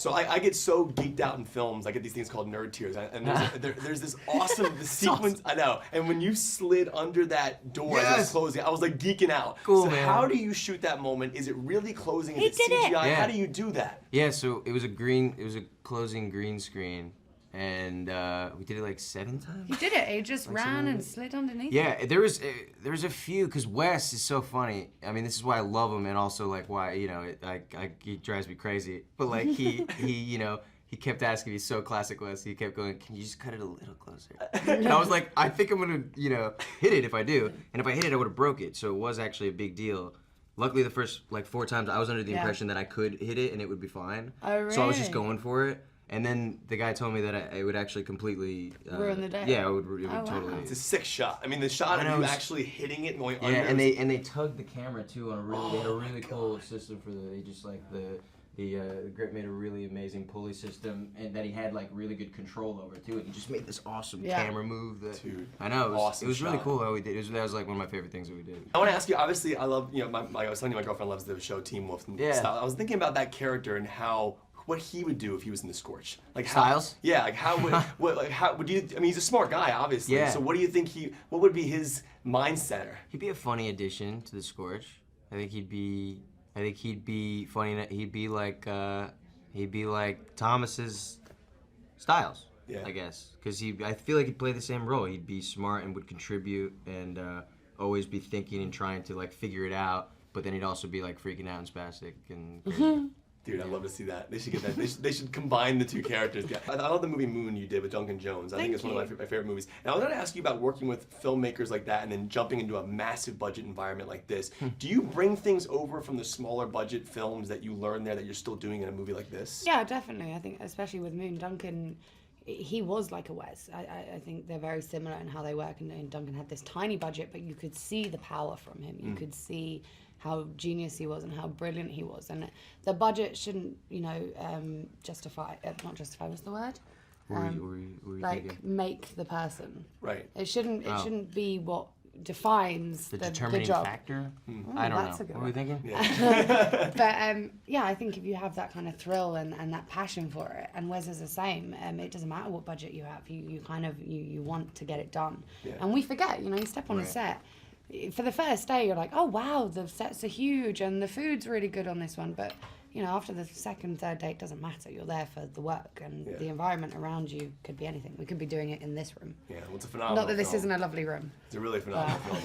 So I get so geeked out in films. I get these things called nerd tears, and there's this awesome sequence. I know. And when you slid under that door as it was closing, I was like geeking out. Cool, so man. how do you shoot that moment? Is it really closing? Is it CGI? Yeah. How do you do that? Yeah, so it was a closing green screen, and we did it like 7 times. You did it. He just ran and slid underneath. Yeah, there was a few, because Wes is so funny. I mean, this is why I love him, and also like why, you know, he drives me crazy. But like he you know, he kept asking me, so classic Wes. He kept going, "Can you just cut it a little closer?" And I was like, I think I'm gonna, you know, hit it if I do. And if I hit it, I would have broke it. So it was actually a big deal. Luckily, the first like 4 times, I was under the impression that I could hit it and it would be fine. Oh, really? So I was just going for it. And then the guy told me that it would actually completely ruin the day. Yeah, it would totally. It's a sick shot. I mean, the shot of you actually hitting it and going under. Yeah, and they tugged the camera too on a really. They had a really cool system for they just like the grip made a really amazing pulley system, and that he had like really good control over too. And he just made this awesome camera move. Dude, I know, awesome it was really shot. cool how we did. That was like one of my favorite things that we did. I want to ask you. Obviously, I love, you know, I was telling you, my girlfriend loves the show Teen Wolf and style. I was thinking about that character and what he would do if he was in the Scorch. Like Styles? Yeah, like how would you? I mean, he's a smart guy, obviously. Yeah. So what do you think what would be his mindset? He'd be a funny addition to the Scorch. I think he'd be funny. He'd be like Thomas's Styles. Yeah. I guess, because I feel like he'd play the same role. He'd be smart and would contribute and always be thinking and trying to like figure it out. But then he'd also be like freaking out and spastic and crazy. Dude, I'd love to see that. They should get that. They should combine the two characters. Yeah. I love the movie Moon you did with Duncan Jones. I think it's one of my favorite movies. And I was going to ask you about working with filmmakers like that and then jumping into a massive budget environment like this. Do you bring things over from the smaller budget films that you learn there that you're still doing in a movie like this? Yeah, definitely. I think especially with Moon, Duncan, he was like a Wes. I think they're very similar in how they work. And Duncan had this tiny budget, but you could see the power from him. You could see how genius he was and how brilliant he was. And the budget shouldn't, you know, not justify, what's the word? Thinking? Make the person. Right. It shouldn't be what defines the the determining job. factor. Ooh, I don't that's know. a good What were we thinking? Yeah. But yeah, I think if you have that kind of thrill and that passion for it, and Wes is the same, it doesn't matter what budget you have, you want to get it done. Yeah. And we forget, you know, you step on a set, for the first day you're like, oh wow, the sets are huge and the food's really good on this one, but you know, after the second, third day, it doesn't matter. You're there for the work, and the environment around you could be anything. We could be doing it in this room. Yeah, well, it's a phenomenal Not that this film. isn't a lovely room. It's a really phenomenal film.